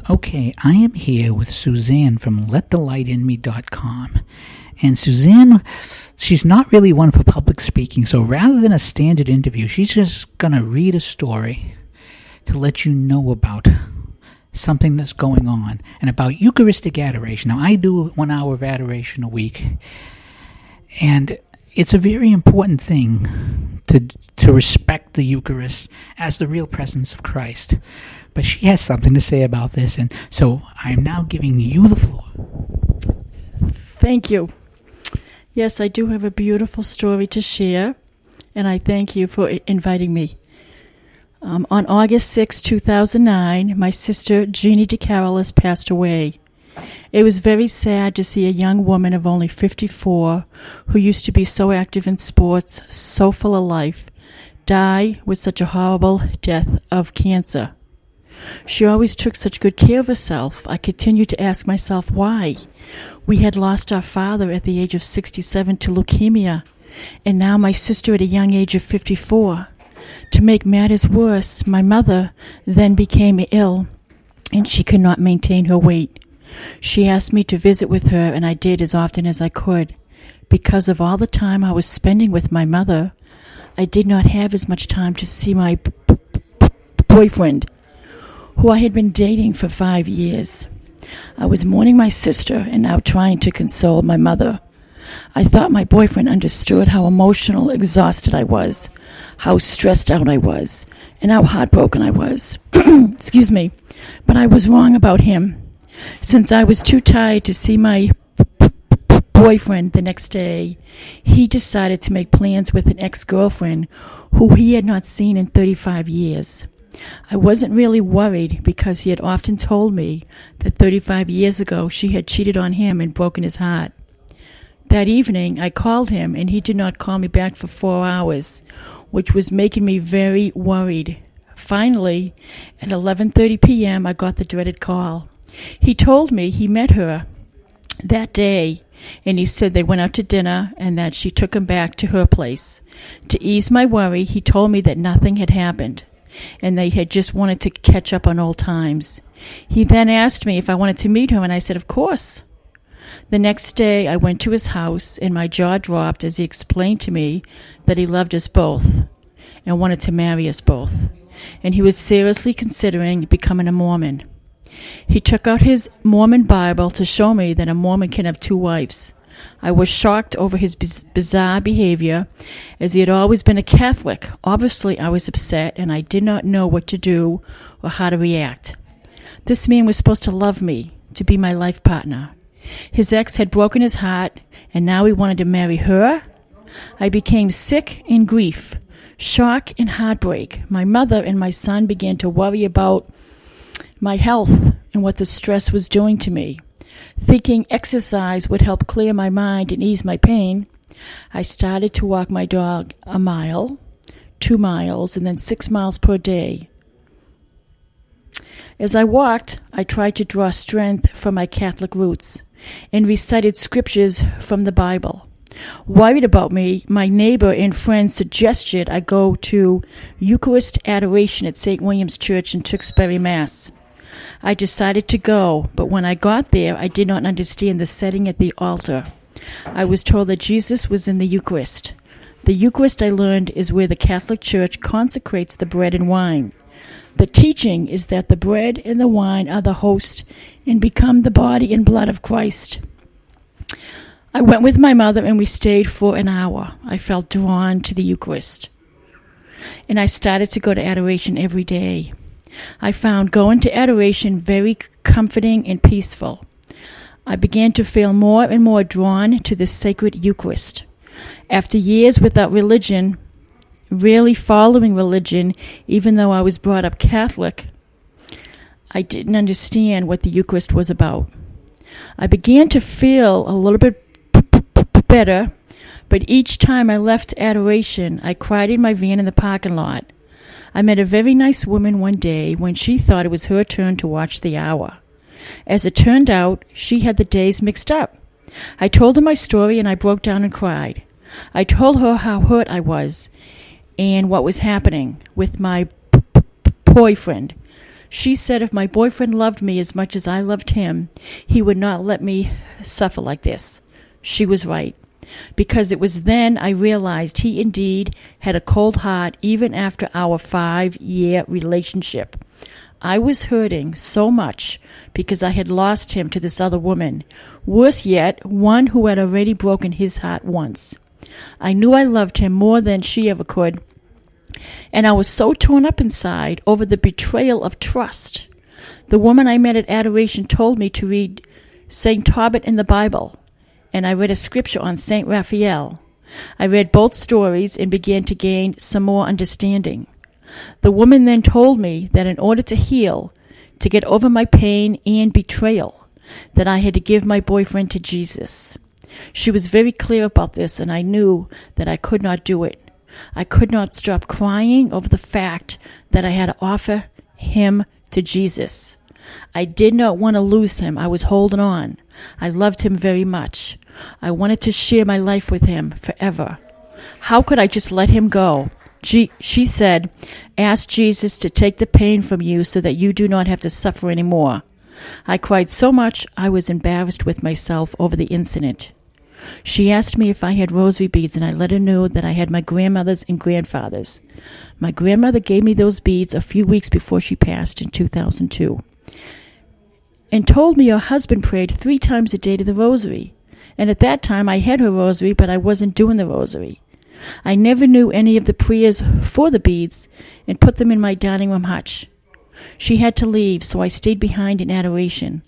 Okay, I am here with Susanne from LetTheLightInMe.com. And Susanne, she's not really one for public speaking, so rather than a standard interview, she's just going to read a story to let you know about something that's going on and about Eucharistic Adoration. Now, I do 1 hour of adoration a week, and it's a very important thing to respect the Eucharist as the real presence of Christ. But she has something to say about this, and so I'm now giving you the floor. Thank you. Yes, I do have a beautiful story to share, and I thank you for inviting me. On August 6, 2009, my sister Jeannie DeCarolis passed away. It was very sad to see a young woman of only 54, who used to be so active in sports, so full of life, die with such a horrible death of cancer. She always took such good care of herself. I continued to ask myself why. We had lost our father at the age of 67 to leukemia, and now my sister at a young age of 54. To make matters worse, my mother then became ill, and she could not maintain her weight. She asked me to visit with her, and I did as often as I could. Because of all the time I was spending with my mother, I did not have as much time to see my boyfriend, who I had been dating for 5 years. I was mourning my sister and now trying to console my mother. I thought my boyfriend understood how emotional, exhausted I was, how stressed out I was, and how heartbroken I was. Excuse me, but I was wrong about him. Since I was too tired to see my boyfriend the next day, he decided to make plans with an ex-girlfriend who he had not seen in 35 years. I wasn't really worried because he had often told me that 35 years ago she had cheated on him and broken his heart. That evening, I called him, and he did not call me back for 4 hours, which was making me very worried. Finally, at 11:30 p.m., I got the dreaded call. He told me he met her that day, and he said they went out to dinner and that she took him back to her place. To ease my worry, he told me that nothing had happened, and they had just wanted to catch up on old times. He then asked me if I wanted to meet her, and I said, of course. The next day, I went to his house, and my jaw dropped as he explained to me that he loved us both and wanted to marry us both, and he was seriously considering becoming a Mormon. He took out his Mormon Bible to show me that a Mormon can have 2 wives. I was shocked over his bizarre behavior, as he had always been a Catholic. Obviously, I was upset, and I did not know what to do or how to react. This man was supposed to love me, to be my life partner. His ex had broken his heart, and now he wanted to marry her? I became sick in grief, shock, and heartbreak. My mother and my son began to worry about my health and what the stress was doing to me. Thinking exercise would help clear my mind and ease my pain, I started to walk my dog a mile, 2 miles, and then 6 miles per day. As I walked, I tried to draw strength from my Catholic roots and recited scriptures from the Bible. Worried about me, my neighbor and friends suggested I go to Eucharistic Adoration at St. William's Church in Tewksbury, Mass. I decided to go, but when I got there, I did not understand the setting at the altar. I was told that Jesus was in the Eucharist. The Eucharist, I learned, is where the Catholic Church consecrates the bread and wine. The teaching is that the bread and the wine are the host and become the body and blood of Christ. I went with my mother, and we stayed for an hour. I felt drawn to the Eucharist, and I started to go to adoration every day. I found going to adoration very comforting and peaceful. I began to feel more and more drawn to the sacred Eucharist. After years without religion, really following religion, even though I was brought up Catholic, I didn't understand what the Eucharist was about. I began to feel a little bit better, but each time I left adoration, I cried in my van in the parking lot. I met a very nice woman one day when she thought it was her turn to watch the hour. As it turned out, she had the days mixed up. I told her my story, and I broke down and cried. I told her how hurt I was and what was happening with my boyfriend. She said if my boyfriend loved me as much as I loved him, he would not let me suffer like this. She was right, because it was then I realized he indeed had a cold heart even after our 5-year relationship. I was hurting so much because I had lost him to this other woman. Worse yet, one who had already broken his heart once. I knew I loved him more than she ever could, and I was so torn up inside over the betrayal of trust. The woman I met at Adoration told me to read St. Tobit in the Bible, and I read a scripture on St. Raphael. I read both stories and began to gain some more understanding. The woman then told me that in order to heal, to get over my pain and betrayal, that I had to give my boyfriend to Jesus. She was very clear about this, and I knew that I could not do it. I could not stop crying over the fact that I had to offer him to Jesus. I did not want to lose him. I was holding on. I loved him very much. I wanted to share my life with him forever. How could I just let him go? She said, ask Jesus to take the pain from you so that you do not have to suffer anymore. I cried so much I was embarrassed with myself over the incident. She asked me if I had rosary beads, and I let her know that I had my grandmother's and grandfather's. My grandmother gave me those beads a few weeks before she passed in 2002, and told me her husband prayed 3 times a day to the rosary. And at that time I had her rosary, but I wasn't doing the rosary. I never knew any of the prayers for the beads and put them in my dining room hutch. She had to leave, so I stayed behind in Adoration,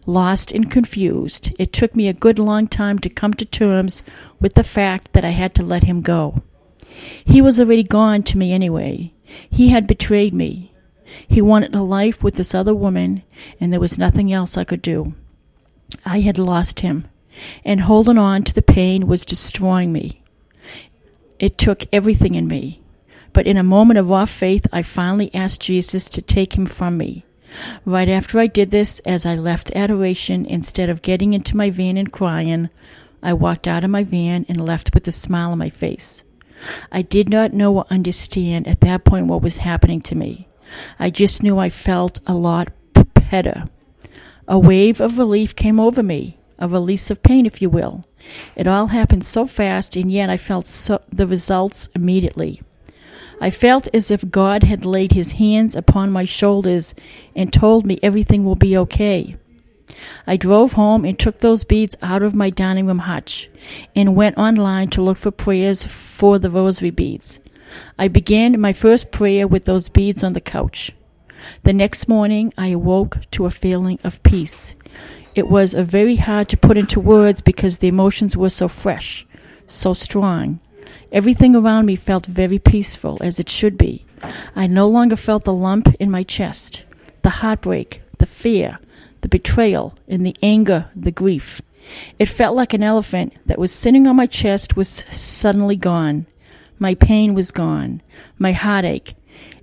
lost and confused. It took me a good long time to come to terms with the fact that I had to let him go. He was already gone to me anyway. He had betrayed me. He wanted a life with this other woman, and there was nothing else I could do. I had lost him, and holding on to the pain was destroying me. It took everything in me. But in a moment of raw faith, I finally asked Jesus to take him from me. Right after I did this, as I left Adoration, instead of getting into my van and crying, I walked out of my van and left with a smile on my face. I did not know or understand at that point what was happening to me. I just knew I felt a lot better. A wave of relief came over me, a release of pain, if you will. It all happened so fast, and yet I felt the results immediately. I felt as if God had laid his hands upon my shoulders and told me everything will be okay. I drove home and took those beads out of my dining room hutch and went online to look for prayers for the rosary beads. I began my first prayer with those beads on the couch. The next morning, I awoke to a feeling of peace. It was very hard to put into words because the emotions were so fresh, so strong. Everything around me felt very peaceful, as it should be. I no longer felt the lump in my chest, the heartbreak, the fear, the betrayal, and the anger, the grief. It felt like an elephant that was sitting on my chest was suddenly gone. My pain was gone. My heartache.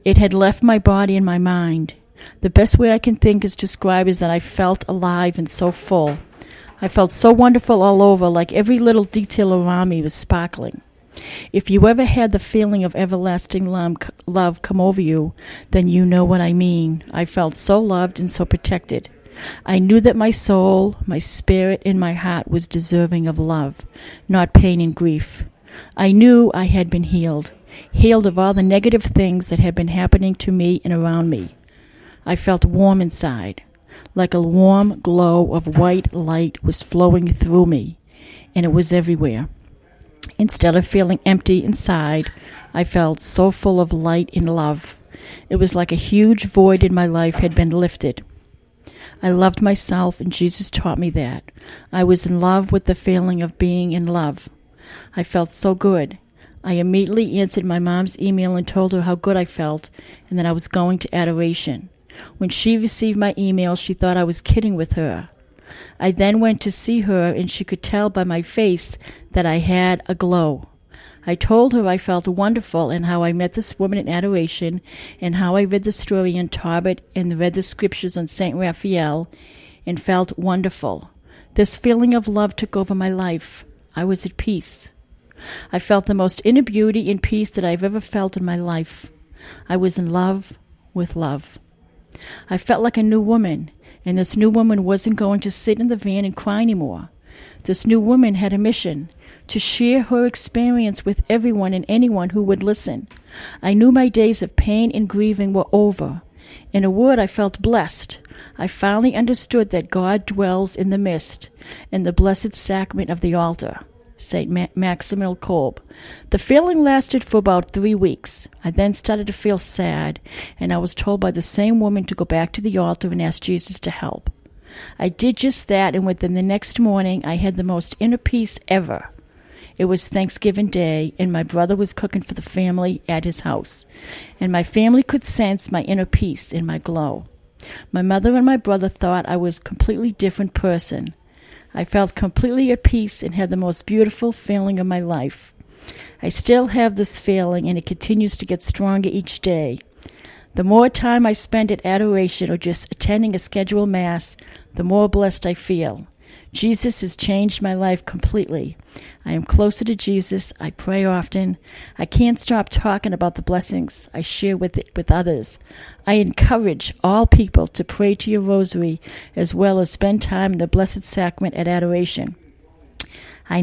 It had left my body and my mind. The best way I can think is describe is that I felt alive and so full. I felt so wonderful all over, like every little detail around me was sparkling. If you ever had the feeling of everlasting love come over you, then you know what I mean. I felt so loved and so protected. I knew that my soul, my spirit, and my heart was deserving of love, not pain and grief. I knew I had been healed of all the negative things that had been happening to me and around me. I felt warm inside, like a warm glow of white light was flowing through me, and it was everywhere. Instead of feeling empty inside, I felt so full of light and love. It was like a huge void in my life had been lifted. I loved myself, and Jesus taught me that. I was in love with the feeling of being in love. I felt so good. I immediately answered my mom's email and told her how good I felt and that I was going to Adoration. When she received my email, she thought I was kidding with her. I then went to see her, and she could tell by my face that I had a glow. I told her I felt wonderful and how I met this woman in Adoration and how I read the story in Tobit and read the scriptures on St. Raphael and felt wonderful. This feeling of love took over my life. I was at peace. I felt the most inner beauty and peace that I've ever felt in my life. I was in love with love. I felt like a new woman, and this new woman wasn't going to sit in the van and cry anymore. This new woman had a mission to share her experience with everyone and anyone who would listen. I knew my days of pain and grieving were over. In a word, I felt blessed. I finally understood that God dwells in the midst, in the blessed sacrament of the altar. St. Maximil Kolb. The feeling lasted for about 3 weeks. I then started to feel sad, and I was told by the same woman to go back to the altar and ask Jesus to help. I did just that, and within the next morning, I had the most inner peace ever. It was Thanksgiving Day, and my brother was cooking for the family at his house, and my family could sense my inner peace and my glow. My mother and my brother thought I was a completely different person. I felt completely at peace and had the most beautiful feeling of my life. I still have this feeling, and it continues to get stronger each day. The more time I spend at adoration or just attending a scheduled Mass, the more blessed I feel. Jesus has changed my life completely. I am closer to Jesus. I pray often. I can't stop talking about the blessings I share with others. I encourage all people to pray to your rosary as well as spend time in the Blessed Sacrament at adoration. I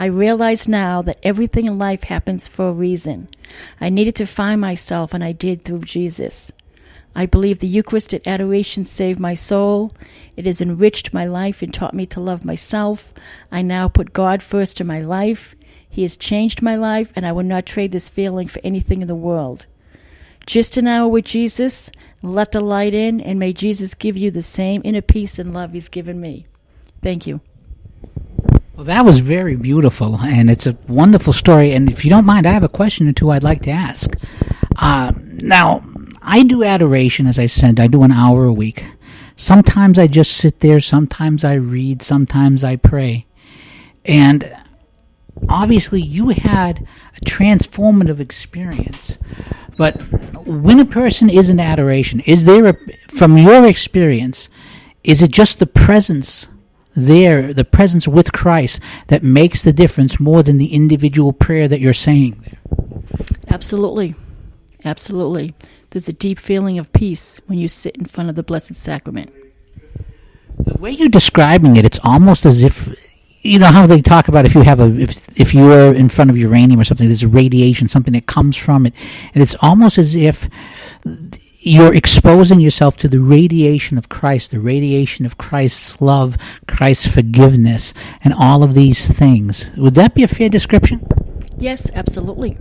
realize now that everything in life happens for a reason. I needed to find myself, and I did through Jesus. I believe the Eucharist at adoration saved my soul. It has enriched my life and taught me to love myself. I now put God first in my life. He has changed my life, and I will not trade this feeling for anything in the world. Just an hour with Jesus, let the light in, and may Jesus give you the same inner peace and love he's given me. Thank you. Well, that was very beautiful, and it's a wonderful story. And if you don't mind, I have a question or two I'd like to ask. Now, I do adoration, as I said. I do an hour a week. Sometimes I just sit there. Sometimes I read. Sometimes I pray. And obviously, you had a transformative experience. But when a person is in adoration, is there, from your experience, is it just the presence there, the presence with Christ, that makes the difference more than the individual prayer that you're saying there? Absolutely. Absolutely. There's a deep feeling of peace when you sit in front of the Blessed Sacrament. The way you're describing it, it's almost as if, you know how they talk about if you're in front of uranium or something, there's radiation, something that comes from it, and it's almost as if you're exposing yourself to the radiation of Christ, the radiation of Christ's love, Christ's forgiveness, and all of these things. Would that be a fair description? Yes, absolutely.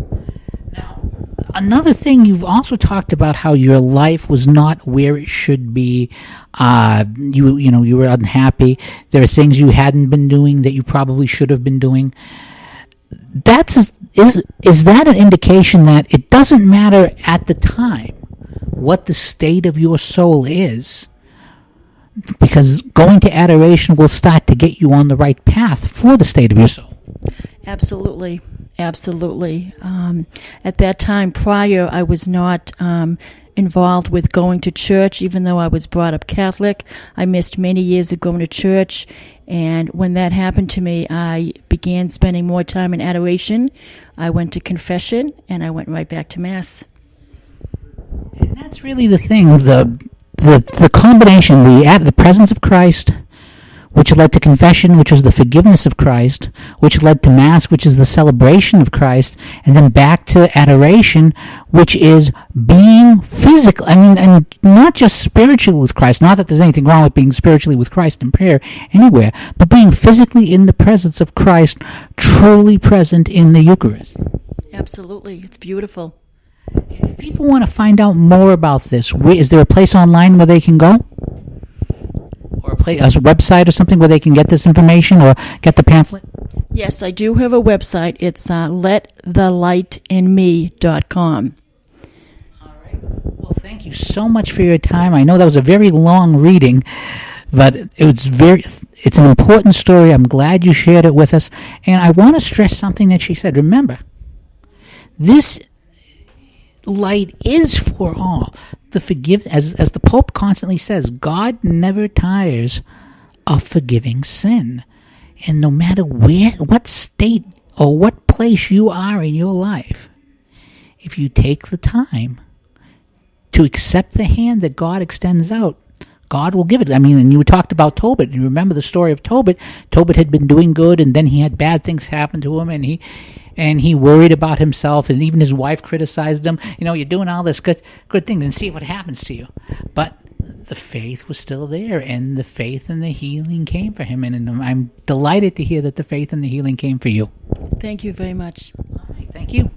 Now, another thing, you've also talked about how your life was not where it should be. You were unhappy. There are things you hadn't been doing that you probably should have been doing. Is that an indication that it doesn't matter at the time what the state of your soul is, because going to adoration will start to get you on the right path for the state of your soul? Absolutely. Absolutely. At that time prior, I was not involved with going to church, even though I was brought up Catholic. I missed many years of going to church, and when that happened to me, I began spending more time in adoration. I went to confession, and I went right back to Mass. And that's really the thing, the combination, the presence of Christ, which led to confession, which was the forgiveness of Christ, which led to Mass, which is the celebration of Christ, and then back to adoration, which is being physical, and not just spiritually with Christ, not that there's anything wrong with being spiritually with Christ in prayer anywhere, but being physically in the presence of Christ, truly present in the Eucharist. Absolutely. It's beautiful. If people want to find out more about this, is there a place online where they can go? Or a website or something where they can get this information or get the pamphlet? Yes, I do have a website. It's letthelightinme.com. All right. Well, thank you so much for your time. I know that was a very long reading, but it's an important story. I'm glad you shared it with us. And I want to stress something that she said. Remember, this light is for all. The forgiveness, as the Pope constantly says, God never tires of forgiving sin. And no matter what state or what place you are in your life, if you take the time to accept the hand that God extends out, God will give it. I mean, and you talked about Tobit. You remember the story of Tobit. Tobit had been doing good, and then he had bad things happen to him, and he worried about himself, and even his wife criticized him. You're doing all this good things, and see what happens to you. But the faith was still there, and the faith and the healing came for him, and I'm delighted to hear that the faith and the healing came for you. Thank you very much. Thank you.